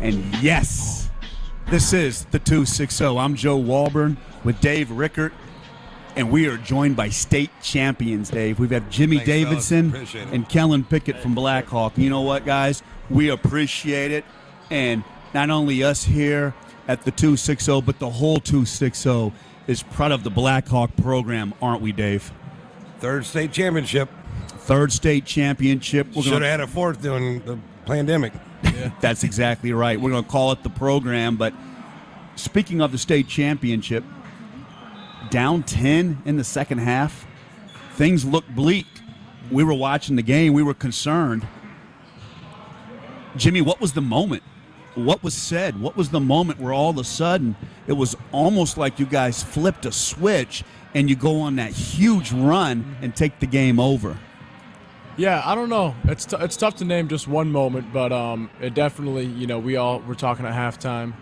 And yes, this is the 260. I'm Joe Walburn with Dave Rickert, and we are joined by state champions, Dave. We've got Jimmy Davidson and Kellen Pickett from Black Hawk. You know what, guys? We appreciate it. And not only us here at the 260, but the whole 260 is proud of the Black Hawk program, aren't we, Dave? Third state championship. Third state championship. Should have had a fourth during the pandemic. Yeah. That's exactly right. We're going to call it the program. But speaking of the state championship, down 10 in the second half, things looked bleak. We were watching the game. We were concerned. Jimmy, what was the moment? What was said? What was the moment where all of a sudden it was almost like you guys flipped a switch and you go on that huge run and take the game over? Yeah, I don't know. It's tough to name just one moment, but it definitely, we all were talking at halftime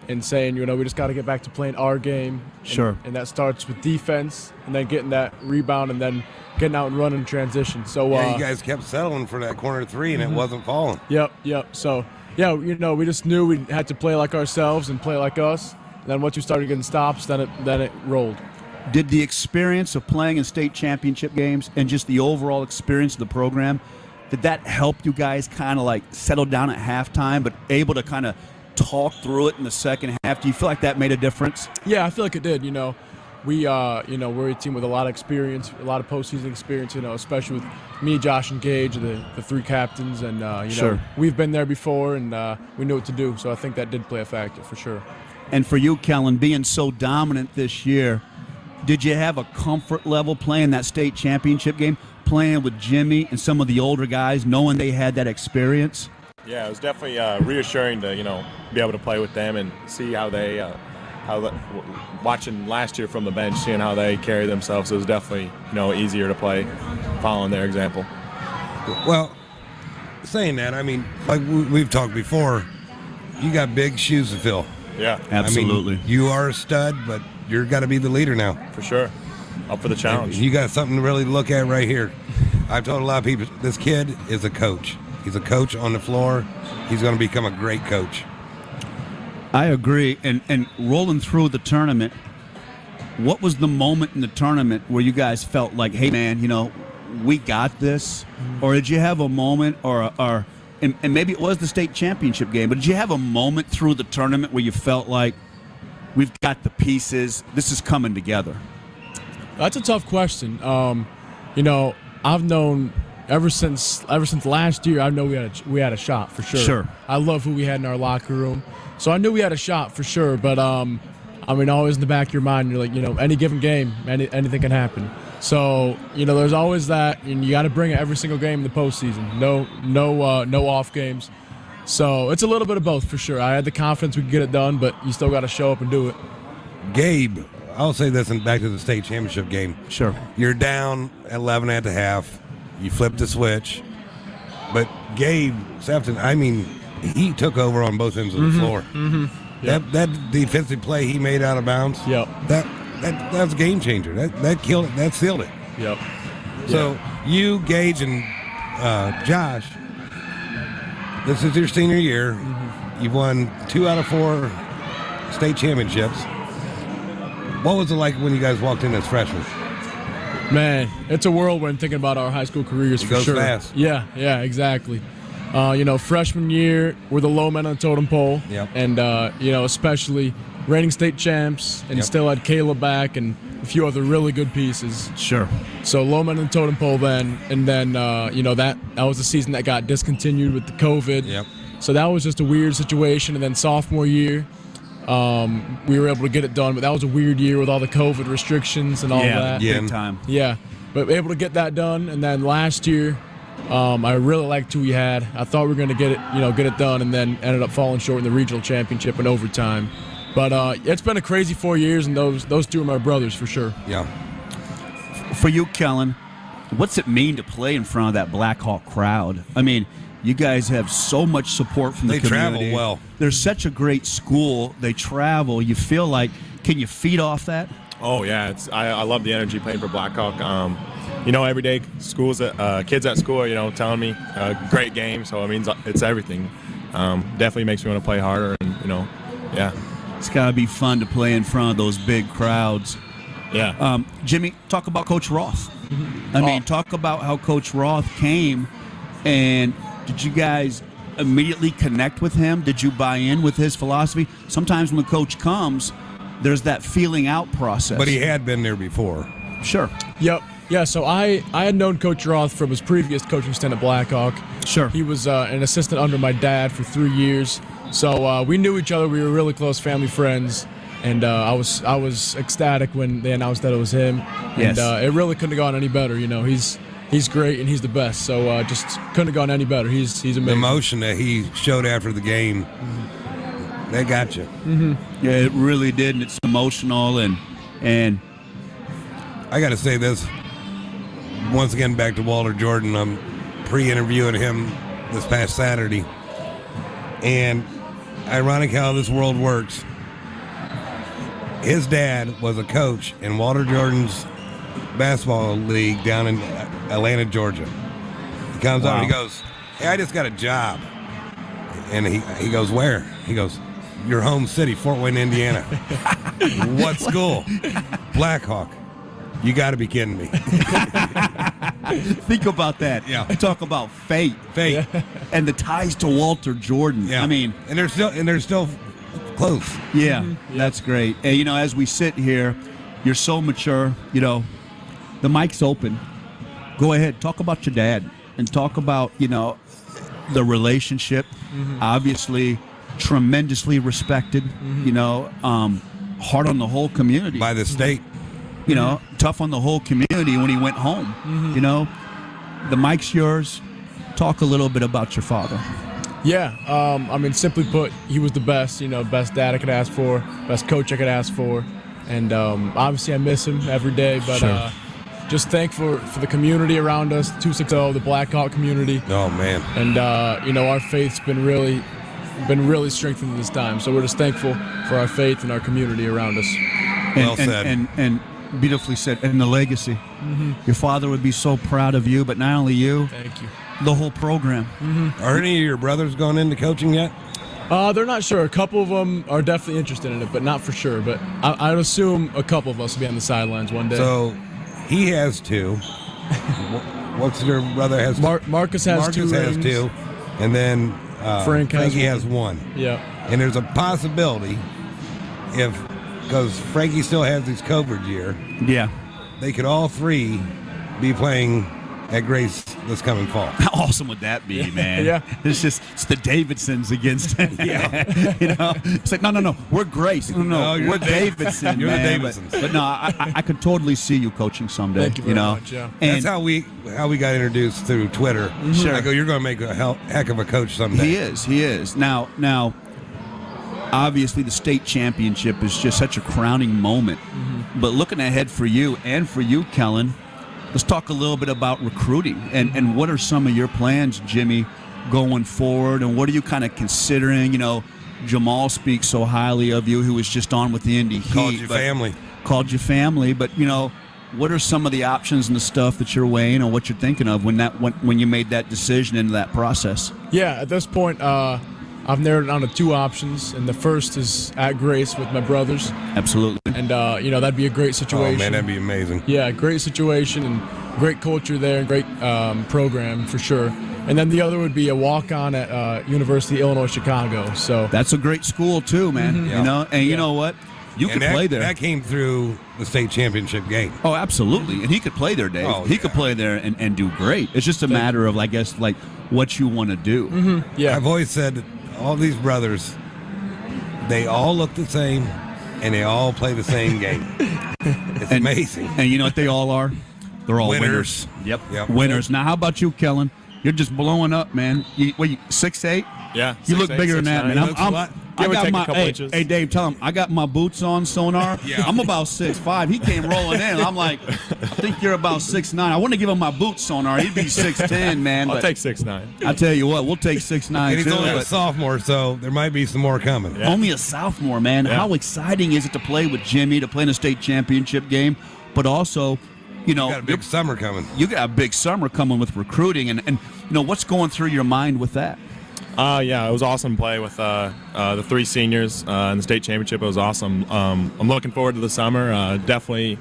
and saying, we just got to get back to playing our game. Sure. And that starts with defense and then getting that rebound and then getting out and running in transition. So yeah, you guys kept settling for that corner three and it wasn't falling. Yep. So, yeah, we just knew we had to play like ourselves and play like us. And then once we started getting stops, then it rolled. Did the experience of playing in state championship games and just the overall experience of the program, did that help you guys kind of like settle down at halftime, but able to kind of talk through it in the second half? Do you feel like that made a difference? Yeah, I feel like it did. We're a team with a lot of experience, a lot of postseason experience. Especially with me, Josh, and Gage, the three captains, and Sure. We've been there before, and we knew what to do. So I think that did play a factor for sure. And for you, Kellen, being so dominant this year, did you have a comfort level playing that state championship game, playing with Jimmy and some of the older guys, knowing they had that experience? Yeah, it was definitely reassuring to be able to play with them and see how they watching last year from the bench, seeing how they carry themselves. It was definitely easier to play following their example. Well, saying that, I mean, like we've talked before, you got big shoes to fill. Yeah, absolutely. I mean, you are a stud, but you're got to be the leader now. For sure. Up for the challenge. You got something to really look at right here. I've told a lot of people, this kid is a coach. He's a coach on the floor. He's going to become a great coach. I agree. And rolling through the tournament, what was the moment in the tournament where you guys felt like, hey, man, we got this? Or did you have a moment and maybe it was the state championship game, but did you have a moment through the tournament where you felt like we've got the pieces, this is coming together? That's a tough question. I've known ever since last year, I know we had a shot for sure. Sure. I love who we had in our locker room. So I knew we had a shot for sure, but always in the back of your mind, you're like, any given game, anything can happen. So, there's always that, and you got to bring it every single game in the postseason. No off games. So it's a little bit of both for sure. I had the confidence we could get it done, but you still got to show up and do it. Gabe, I'll say this and back to the state championship game. Sure. You're down 11 at the half. You flipped the switch. But Gabe Sefton, he took over on both ends of the floor. Mm-hmm. Yep. That defensive play he made out of bounds, yep. That's a game changer. That killed it. That sealed it. Yep. So you, Gage, and Josh, this is your senior year. Mm-hmm. You've won 2 out of 4 state championships. What was it like when you guys walked in as freshmen? Man, it's a whirlwind thinking about our high school careers for sure. It goes fast. Yeah, exactly. Freshman year, we're the low men on the totem pole. Yep. And, especially reigning state champs and still had Caleb back and a few other really good pieces. Sure. So low men on the totem pole then. And then, that was the season that got discontinued with the COVID. Yep. So that was just a weird situation. And then sophomore year, we were able to get it done. But that was a weird year with all the COVID restrictions and all that. Yeah, big time. Yeah. But able to get that done. And then last year, I really liked who we had. I thought we were going to get it done, and then ended up falling short in the regional championship in overtime. But it's been a crazy 4 years, and those two are my brothers for sure. Yeah. For you, Kellen, what's it mean to play in front of that Black Hawk crowd? I mean, you guys have so much support from the community. They travel well. They're such a great school. They travel. You feel like, can you feed off that? Oh yeah, I love the energy playing for Black Hawk. Every day kids at school, telling me great game. So it means it's everything. definitely makes me want to play harder. And yeah. It's got to be fun to play in front of those big crowds. Yeah. Jimmy, talk about Coach Roth. I mean, talk about how Coach Roth came, and did you guys immediately connect with him? Did you buy in with his philosophy? Sometimes when the coach comes, there's that feeling out process. But he had been there before. Sure. Yep. Yeah, so I had known Coach Roth from his previous coaching stint at Black Hawk. Sure. He was an assistant under my dad for 3 years. So we knew each other. We were really close family friends. And I was ecstatic when they announced that it was him. Yes. And it really couldn't have gone any better. He's great and he's the best. So just couldn't have gone any better. He's amazing. The emotion that he showed after the game, that got you. Yeah, it really did, and it's emotional. And I got to say this, once again, back to Walter Jordan. I'm pre-interviewing him this past Saturday. And ironic how this world works. His dad was a coach in Walter Jordan's basketball league down in Atlanta, Georgia. He comes out and he goes, "Hey, I just got a job." And he goes, "Where?" He goes, "Your home city, Fort Wayne, Indiana." "What school?" "Black Hawk." You got to be kidding me. Think about that. Yeah. Talk about fate. Fate. And the ties to Walter Jordan. Yeah. I mean, and they're still close. yeah, that's great. And, as we sit here, you're so mature. The mic's open. Go ahead. Talk about your dad and talk about, the relationship. Obviously, tremendously respected, hard on the whole community. By the state. Tough on the whole community when he went home. The mic's yours. Talk a little bit about your father. Yeah, simply put, he was the best, best dad I could ask for, best coach I could ask for. And obviously I miss him every day, but Sure. Just thankful for the community around us, 260, the Black Hawk community. Oh, man. And, our faith's been really strengthened this time. So we're just thankful for our faith and our community around us. Well said. And beautifully said. And the legacy. Your father would be so proud of you, but not only you, Thank you. the whole program. Are any of your brothers going into coaching yet? They're not sure. A couple of them are definitely interested in it, but not for sure. But I'd assume a couple of us will be on the sidelines one day. So he has two. What's your brother has? Marcus has two. Marcus has rings. two, and then Frankie has one. Yeah. And there's a possibility, because Frankie still has his COVID year, Yeah. they could all three be playing at Grace this coming fall. How awesome would that be, man? Yeah. It's the Davidsons against It's like, no, we're Grace. No, you're we're the Davidson, You're the man. Davidsons. But no, I could totally see you coaching someday. Thank you very much, yeah. And That's how we got introduced through Twitter. Sure. I go, you're going to make a heck of a coach someday. He is. Now, obviously the state championship is just such a crowning moment. But looking ahead for you and for you, Kellen, let's talk a little bit about recruiting and what are some of your plans, Jimmy, going forward, and what are you kind of considering? Jamal speaks so highly of you, who was just on with the Indy Heat. Called you family, but what are some of the options and the stuff that you're weighing or what you're thinking of when you made that decision into that process? Yeah, at this point, I've narrowed it down to two options, and the first is at Grace with my brothers. Absolutely. And, that'd be a great situation. Oh, man, that'd be amazing. Yeah, great situation and great culture there and great program for sure. And then the other would be a walk-on at University of Illinois Chicago. So That's a great school too, man. Yeah. And you know what? You could play there. That came through the state championship game. Oh, absolutely. And he could play there, Dave. Oh, he could play there and do great. It's just a matter of, I guess, like what you want to do. yeah. I've always said that all these brothers, they all look the same, and they all play the same game. It's amazing. And you know what they all are? They're all winners. Yep. Winners. Now, how about you, Kellen? You're just blowing up, man. You 6'8"? Yeah. You look 6'8", bigger than that, 6'9". man. looks a lot. Give or take a couple hey, inches. hey, Dave, tell him I got my boots on, sonar. Yeah. I'm about 6'5". He came rolling in. I'm like, I think you're about 6'9". I want to give him my boots, sonar. He'd be 6'10", man. I'll but take 6'9". I tell you what, we'll take 6'9". And he's too, only a but sophomore, so there might be some more coming. Yeah. only a sophomore, man. Yeah. How exciting is it to play with Jimmy, to play in a state championship game, but also, You got a big summer coming. you got a big summer coming with recruiting, and what's going through your mind with that? Yeah, it was awesome to play with the 3 seniors in the state championship. It was awesome. I'm looking forward to the summer. Definitely,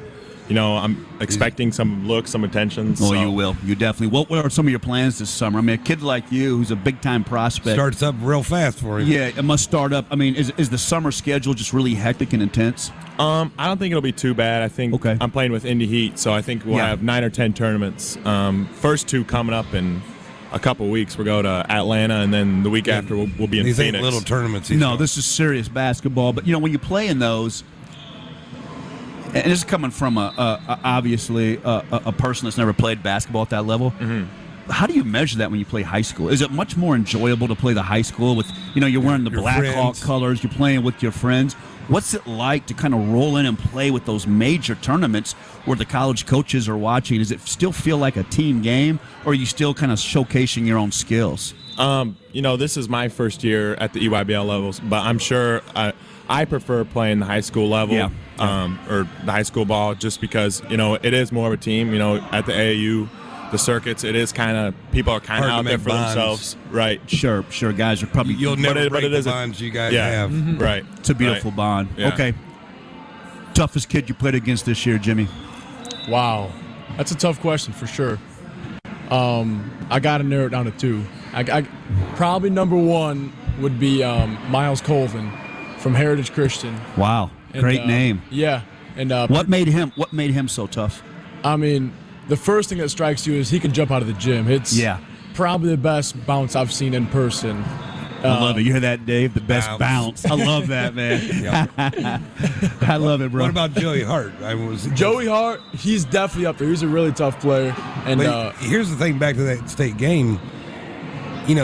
I'm expecting some looks, some attentions. Oh, so. you will. You definitely. What are some of your plans this summer? I mean, a kid like you who's a big-time prospect. Starts up real fast for him. Yeah, it must start up. I mean, is the summer schedule just really hectic and intense? I don't think it'll be too bad. I think I'm playing with Indy Heat, so I think we'll have 9 or 10 tournaments. First 2 coming up in a couple weeks. We'll go to Atlanta, and then the week after we'll be in These Phoenix. ain't little tournaments. No, this is serious basketball. But, when you play in those, and this is coming from obviously a person that's never played basketball at that level. Mm-hmm. How do you measure that when you play high school? Is it much more enjoyable to play the high school with, you're wearing the Black Hawk colors, you're playing with your friends? What's it like to kind of roll in and play with those major tournaments where the college coaches are watching? Does it still feel like a team game, or are you still kind of showcasing your own skills? This is my first year at the EYBL levels, but I'm sure I prefer playing the high school level or the high school ball just because, it is more of a team. At the AAU, the circuits, it is kind of, people are kind of out there for themselves. Right. Sure. Guys are probably. You'll never break the bonds you guys have. Mm-hmm. Right. It's a beautiful bond. Yeah. Okay. Toughest kid you played against this year, Jimmy? Wow. That's a tough question for sure. I got to narrow it down to 2. I probably number 1 would be Miles Colvin from Heritage Christian. Wow. Great name. Yeah. And what made him so tough? I mean, the first thing that strikes you is he can jump out of the gym. It's probably the best bounce I've seen in person. I love it. You hear that, Dave? The best bounce. I love that, man. I love it, bro. What about Joey Hart? Joey Hart, he's definitely up there. He's a really tough player. And here's the thing, back to that state game, he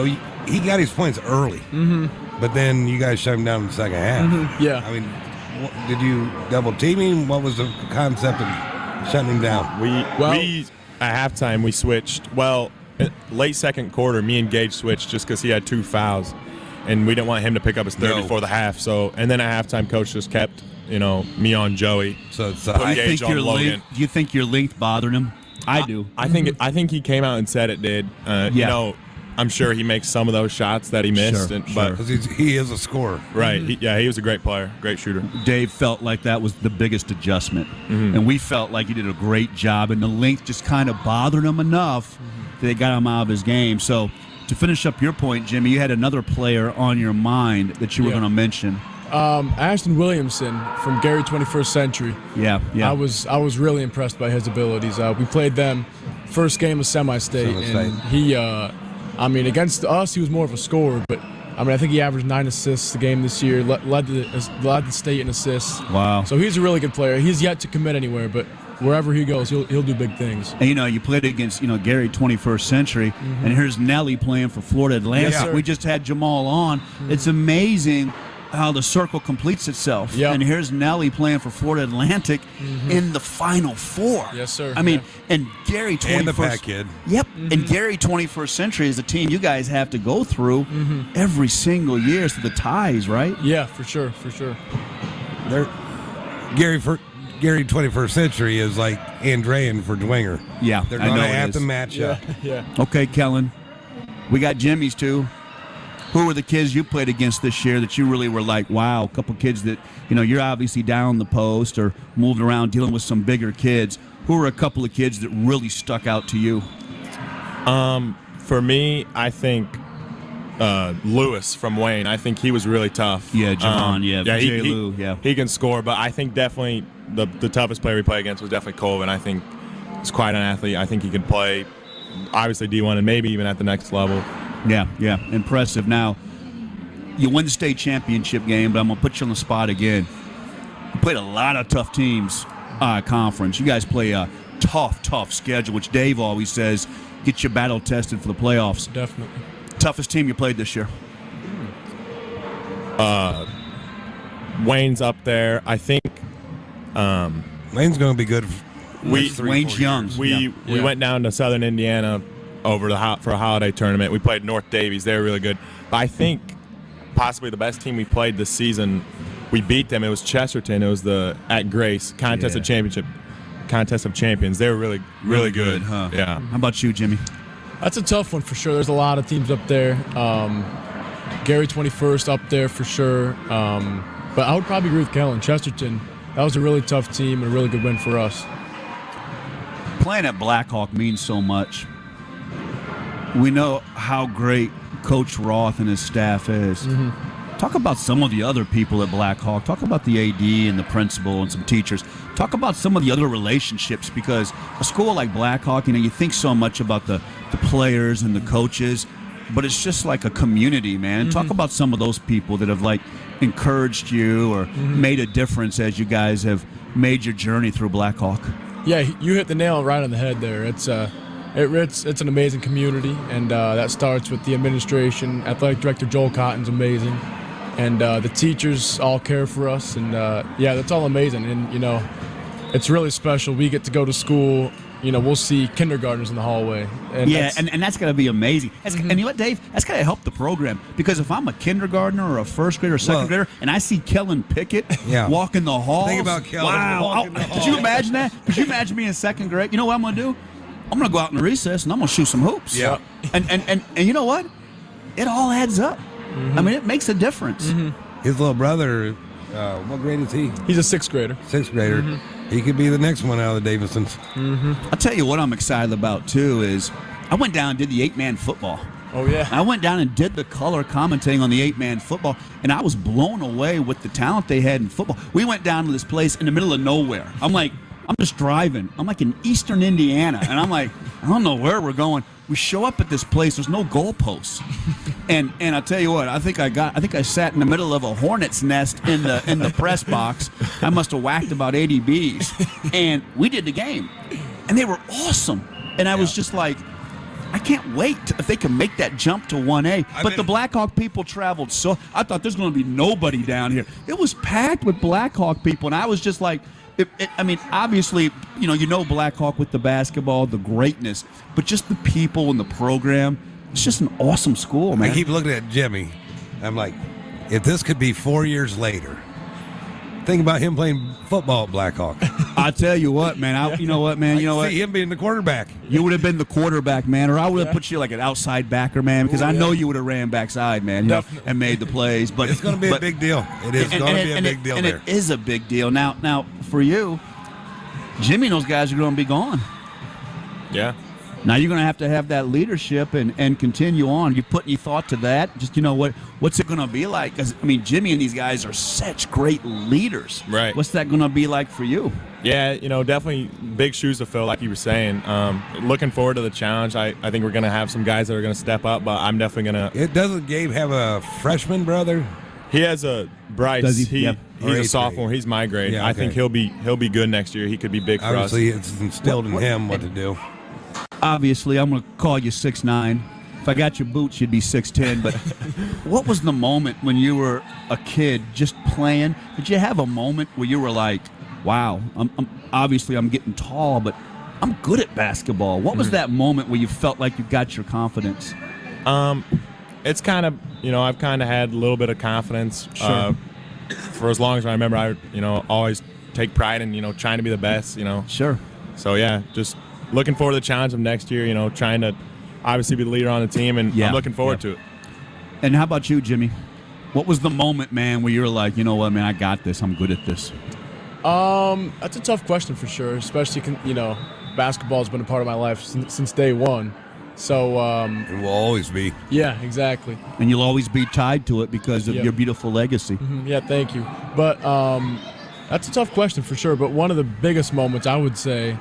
got his points early. Mm-hmm. But then you guys shut him down in the second half. Mm-hmm. Yeah. I mean, did you double team him? What was the concept of shutting him down? We at halftime we switched. Well, late second quarter, me and Gage switched just because he had 2 fouls, and we didn't want him to pick up his third before the half. So, and then at halftime, coach just kept me on Joey. So it's do you think your length bothered him? I do. I think he came out and said it did. I'm sure he makes some of those shots that he missed, but he is a scorer. Right. He was a great player, great shooter. Dave felt like that was the biggest adjustment, and we felt like he did a great job, and the length just kind of bothered him enough that they got him out of his game. So to finish up your point, Jimmy, you had another player on your mind that you were going to mention. Ashton Williamson from Gary 21st Century. Yeah. I was really impressed by his abilities. We played them first game of semi-state, and he against us, he was more of a scorer, but I think he averaged 9 assists a game this year, led the state in assists. Wow. So he's a really good player. He's yet to commit anywhere, but wherever he goes, he'll do big things. And you played against Gary 21st Century, and here's Nelly playing for Florida Atlantic. Yes, we just had Jamal on. It's amazing how the circle completes itself. Yep. And here's Nelly playing for Florida Atlantic in the Final Four. Yes, sir. And Gary 21st. And the Pack Kid. Yep. And Gary 21st Century is the team you guys have to go through every single year. So the ties, right? Yeah, for sure. Gary 21st Century is like Andrean for Dwenger. Yeah, they're going to have to match up. Yeah. Okay, Kellen. We got Jimmy's too. Who were the kids you played against this year that you really were like, wow, a couple kids that, you're obviously down the post or moved around dealing with some bigger kids. Who were a couple of kids that really stuck out to you? For me, I think Lewis from Wayne. I think he was really tough. Yeah, John. He can score, but I think definitely the toughest player we played against was definitely Colvin. I think he's quite an athlete. I think he can play, obviously D1 and maybe even at the next level. Yeah, impressive. Now, you win the state championship game, but I'm going to put you on the spot again. You played a lot of tough teams conference. You guys play a tough schedule, which Dave always says get you battle tested for the playoffs. Definitely. Toughest team you played this year? Wayne's up there. I think Wayne's going to be good. Wayne's young. We went down to Southern Indiana for a holiday tournament. We played North Davies. They were really good. But I think possibly the best team we played this season, we beat them. It was Chesterton. It was at Grace Contest of Champions. They were really good. Huh? Yeah. How about you, Jimmy? That's a tough one for sure. There's a lot of teams up there. Gary 21st up there for sure. But I would probably agree with Kellen. Chesterton, that was a really tough team and a really good win for us. Playing at Black Hawk means so much. We know how great Coach Roth and his staff is. Talk about some of the other people at Black Hawk. Talk about the AD and the principal and some teachers. Talk about some of the other relationships, because a school like Black Hawk, you think so much about the players and the coaches, but it's just like a community, man. And talk about some of those people that have encouraged you or made a difference as you guys have made your journey through Black Hawk. Yeah, you hit the nail right on the head there. It's an amazing community, and that starts with the administration. Athletic Director Joel Cotton's amazing, and the teachers all care for us, and that's all amazing. And it's really special. We get to go to school. We'll see kindergartners in the hallway. And that's going to be amazing. And you know what, Dave? That's going to help the program, because if I'm a kindergartner or a first grader or second grader and I see Kellen Pickett walking the halls. Think about Kellen. Wow. Could you imagine that? Could you imagine me in second grade? You know what I'm going to do? I'm going to go out in the recess and I'm going to shoot some hoops. Yeah. And you know what? It all adds up. I mean, it makes a difference. His little brother, what grade is he? He's a sixth grader. Sixth grader. He could be the next one out of the Davidsons. I'll tell you what I'm excited about, too, is I went down and did the 8-man football. Oh, yeah. I went down and did the color commentating on the 8-man football, and I was blown away with the talent they had in football. We went down to this place in the middle of nowhere. I'm just driving. I'm in eastern Indiana, and I'm I don't know where we're going. We show up at this place. There's no goalposts, and I'll tell you what. I think I sat in the middle of a hornet's nest in the press box. I must have whacked about 80 bees, and we did the game, and they were awesome. And I was just I can't wait if they can make that jump to 1A. But the Black Hawk people traveled, so I thought there's going to be nobody down here. It was packed with Black Hawk people, and I was just obviously, you know Black Hawk with the basketball, the greatness, but just the people and the program. It's just an awesome school, man. I keep looking at Jimmy. I'm like, if this could be 4 years later, think about him playing football at Black Hawk. I tell you what, man. You know what? See him being the quarterback. You would have been the quarterback, man, or I would have put you like an outside backer, man, because I know you would have ran backside, man, and made the plays. But it's going to be a big deal. It is going to be a big deal there. And it is a big deal. Now, for you, Jimmy and those guys are going to be gone. Yeah. Now you're going to have that leadership and continue on. You put any thought to that? Just, what's it going to be like? Because, Jimmy and these guys are such great leaders. Right. What's that going to be like for you? Yeah, definitely big shoes to fill, like you were saying. Looking forward to the challenge. I think we're going to have some guys that are going to step up, but I'm definitely going to. Doesn't Gabe have a freshman brother? He has a Bryce. Does he? Yep. He's a sophomore. He's my grade. Yeah, okay. I think he'll be good next year. He could be big for us. Obviously, it's instilled in him what to do. Obviously, I'm going to call you 6'9". If I got your boots, you'd be 6'10". But what was the moment when you were a kid just playing? Did you have a moment where you were like, wow, I'm getting tall, but I'm good at basketball? What was that moment where you felt like you got your confidence? It's kind of, I've kind of had a little bit of confidence. Sure. For as long as I remember, I, always take pride in, trying to be the best, Sure. So, yeah, just looking forward to the challenge of next year, trying to obviously be the leader on the team, and I'm looking forward to it. And how about you, Jimmy? What was the moment, man, where you were like, you know what, man, I got this. I'm good at this. That's a tough question for sure, especially, basketball's been a part of my life since day one. So it will always be. Yeah, exactly. And you'll always be tied to it because of your beautiful legacy. Yeah, thank you. But that's a tough question for sure. But one of the biggest moments, I would say,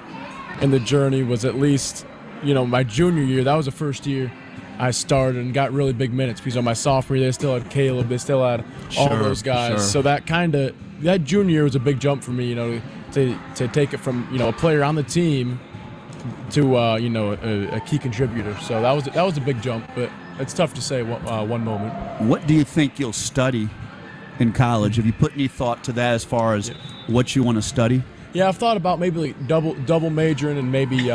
in the journey was at least, my junior year. That was the first year I started and got really big minutes, because on my sophomore year, they still had Caleb, they still had all those guys. Sure. So that junior year was a big jump for me, to take it from, a player on the team to a key contributor. So that was a big jump, but it's tough to say one moment. What do you think you'll study in college? Have you put any thought to that as far as what you want to study? Yeah, I've thought about maybe double majoring and maybe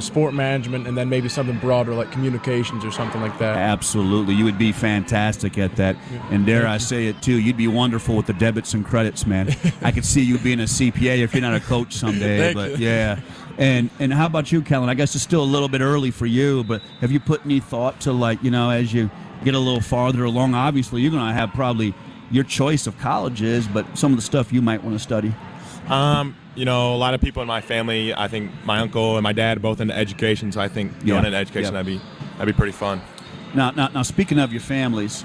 sport management, and then maybe something broader like communications or something like that. Absolutely, you would be fantastic at that. And dare I say it too, you'd be wonderful with the debits and credits, man. I could see you being a CPA if you're not a coach someday. But yeah. And how about you, Kellen? I guess it's still a little bit early for you, but have you put any thought to, as you get a little farther along? Obviously, you're going to have probably your choice of colleges, but some of the stuff you might want to study. You know, a lot of people in my family, I think my uncle and my dad are both into education, so I think going into education, that'd be pretty fun. Now, speaking of your families,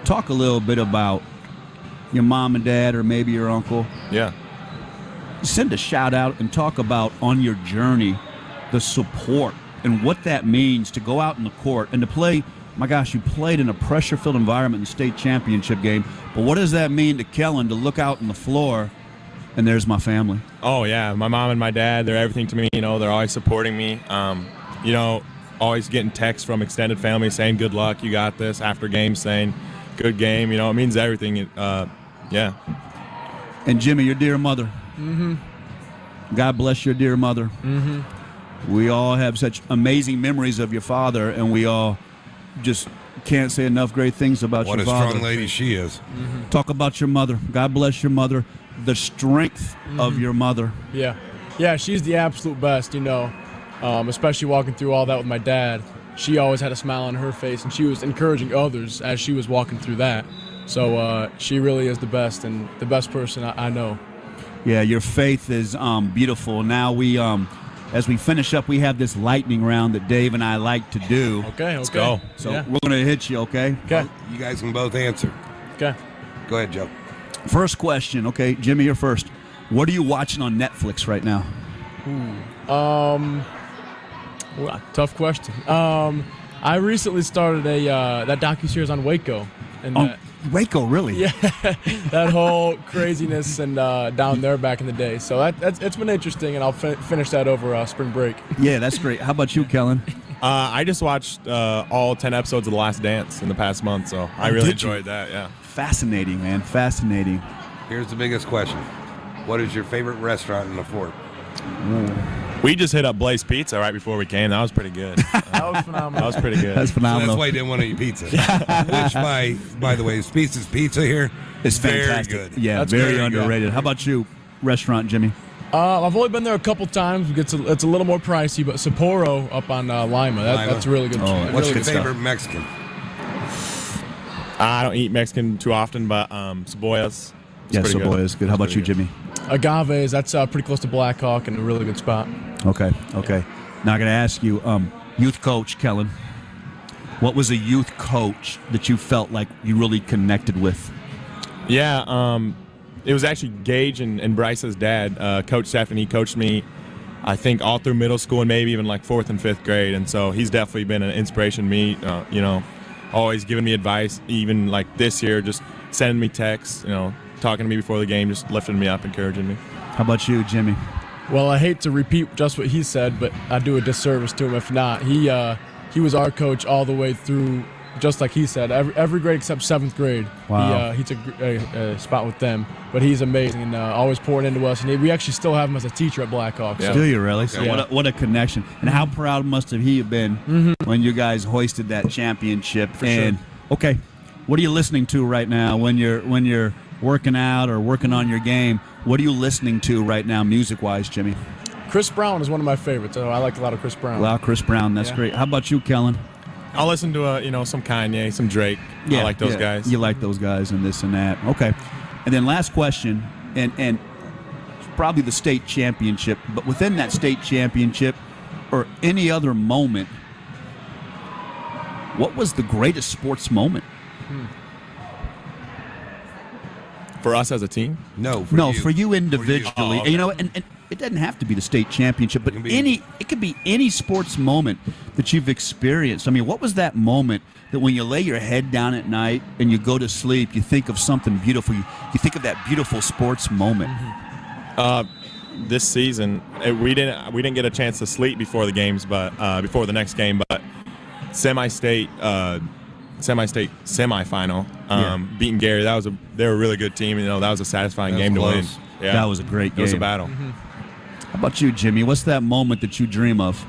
talk a little bit about your mom and dad, or maybe your uncle. Yeah. Send a shout out and talk about on your journey the support and what that means to go out in the court and to play. My gosh, you played in a pressure-filled environment in the state championship game, but what does that mean to Kellen to look out on the floor and there's my family? Oh, yeah. My mom and my dad, they're everything to me. You know, they're always supporting me. You know, always getting texts from extended family saying, good luck, you got this. After games saying, good game. You know, it means everything. Yeah. And Jimmy, your dear mother. Mm-hmm. God bless your dear mother. Mm-hmm. We all have such amazing memories of your father, and we all just can't say enough great things about your father. What a strong lady she is. Mm-hmm. Talk about your mother. God bless your mother. The strength of your mother. Yeah. Yeah, she's the absolute best, you know, especially walking through all that with my dad. She always had a smile on her face, and she was encouraging others as she was walking through that. So she really is the best, and the best person I know. Yeah, your faith is beautiful. Now we, as we finish up, we have this lightning round that Dave and I like to do. Okay, let's go. So we're going to hit you, okay? Okay. Well, you guys can both answer. Okay. Go ahead, Joe. First question, okay? Jimmy, you're first. What are you watching on Netflix right now? Well, tough question. I recently started that docuseries on Waco. And Waco, really? Yeah, that whole craziness and down there back in the day. So it's been interesting, and I'll finish that over spring break. Yeah, that's great. How about you, Kellen? I just watched all 10 episodes of The Last Dance in the past month, so I really enjoyed that, yeah. Fascinating, man. Fascinating. Here's the biggest question. What is your favorite restaurant in the fort? We just hit up Blaze Pizza right before we came. That was pretty good. That was phenomenal. That was pretty good. That's So phenomenal. that's why you didn't want to eat pizza. Which, by the way, Spice's Pizza here It's very fantastic. good. Yeah, That's very very underrated. good. How about you, restaurant, Jimmy? I've only been there a couple times. It's a little more pricey, but Sapporo up on Lima, that's really good. Oh, What's really your good favorite stuff. Mexican? I don't eat Mexican too often, but Cebollas. Yeah, Saboya is good. How about you, Jimmy? Agaves, that's pretty close to Black Hawk and a really good spot. Okay. Now I'm going to ask you, youth coach, Kellen, what was a youth coach that you felt like you really connected with? Yeah, it was actually Gage and Bryce's dad, Coach Stephen. He coached me, I think, all through middle school and maybe even like 4th and 5th grade. And so he's definitely been an inspiration to me, you know, always giving me advice, even like this year, just sending me texts, you know, talking to me before the game, just lifting me up, encouraging me. How about you, Jimmy? Well, I hate to repeat just what he said, but I do a disservice to him if not. He was our coach all the way through, just like he said, every grade except 7th grade. Wow. He took a spot with them, but he's amazing and always pouring into us. And we actually still have him as a teacher at BlackHawk. Yeah. Do you really? So Yeah. what a connection. And how proud must have he have been when you guys hoisted that championship? sure. Okay, what are you listening to right now when you're working out or working on your game? What are you listening to right now, music-wise, Jimmy? Chris Brown is one of my favorites. I like a lot of Chris Brown. Wow, Chris Brown, that's Yeah. great. How about you, Kellen? I'll listen to some Kanye, some Drake. I like those guys. You like those guys and this and that. Okay. And then last question, and probably the state championship, but within that state championship or any other moment, what was the greatest sports moment? For us as a team? No, For you individually. Oh, okay. You know, and it doesn't have to be the state championship, but it could be any sports moment that you've experienced. I mean, what was that moment that when you lay your head down at night and you go to sleep, you think of something beautiful? You think of that beautiful sports moment. This season, we didn't get a chance to sleep before the games, but before the next game, but semi-state semifinal, beating Gary. They were a really good team. You know, that was a satisfying game to win. Yeah, That was a great game. It was a battle. How about you, Jimmy? What's that moment that you dream of?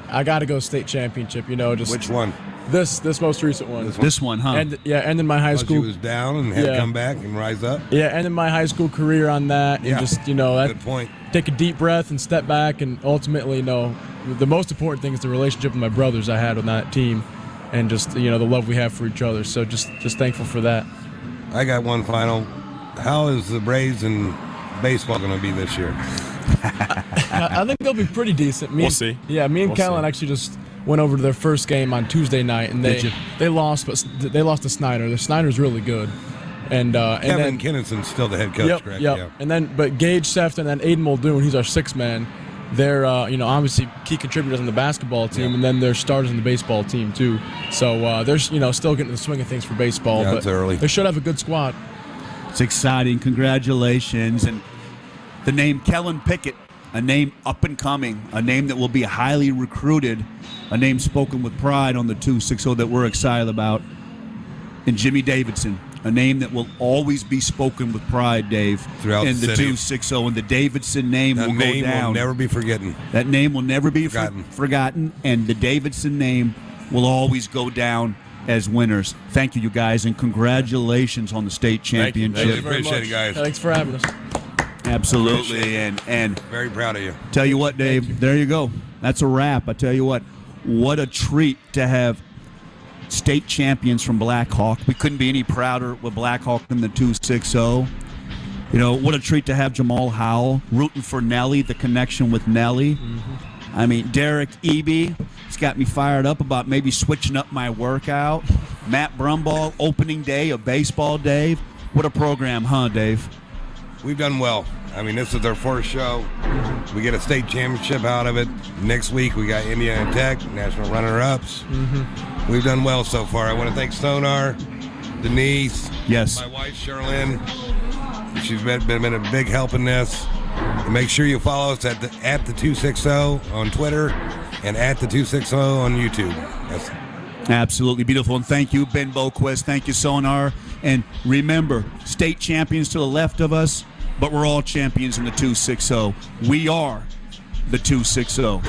I got to go state championship. You know, just Which one? This most recent one. This one, huh? And ended my high Because school. he was down and had to Yeah. come back and rise up. Yeah, ended my high school career on that, and Yeah. just that. Good point. Take a deep breath and step back, and ultimately, the most important thing is the relationship with my brothers I had on that team, and just the love we have for each other. So just thankful for that. I got one final. How is the Braves and baseball going to be this year? I think they'll be pretty decent. We'll see. Yeah, me and We'll Kellen see. actually just went over to their first game on Tuesday night, and they lost, but they lost to Snyder. The Snyder's really good. And Kevin then Kinnison's still the head coach, correct? Yep. Yeah. And then, but Gage Sefton and Aiden Muldoon, he's our sixth man. They're obviously key contributors on the basketball team, and then they're starters on the baseball team too. So they're still getting the swing of things for baseball. Yeah, but it's early. They should have a good squad. It's exciting. Congratulations. And the name Kellen Pickett, a name up and coming, a name that will be highly recruited, a name spoken with pride on the 260 that we're excited about. And Jimmy Davidson, a name that will always be spoken with pride, Dave, Throughout in the the city. 260. And the Davidson name That will name go down. will never be forgotten. That name will never be Forgotten. forgotten. And the Davidson name will always go down as winners. Thank you, you guys, and congratulations on the state Thank you. championship. Really appreciate it, guys. Thanks for having us. Absolutely. And Very proud of you. tell you what, Dave, there you go. That's a wrap. I tell you what a treat to have state champions from Black Hawk. We couldn't be any prouder with Black Hawk than the 260. What a treat to have Jamal Howell rooting for Nelly, the connection with Nelly. I mean, Derek Eby, he's got me fired up about maybe switching up my workout. Matt Brumball, opening day of baseball, Dave. What a program, huh, Dave? We've done well. I mean, this is our first show. We get a state championship out of it. Next week, we got Indiana Tech, national runner-ups. We've done well so far. I want to thank Sonar, Denise, Yes. my wife, Sherlyn. She's been a big help in this. And make sure you follow us at the 260 on Twitter and at the 260 on YouTube. That's Absolutely beautiful. And thank you, Ben Boquist. Thank you, Sonar. And remember, state champions to the left of us, but we're all champions in the 260. We are the 260.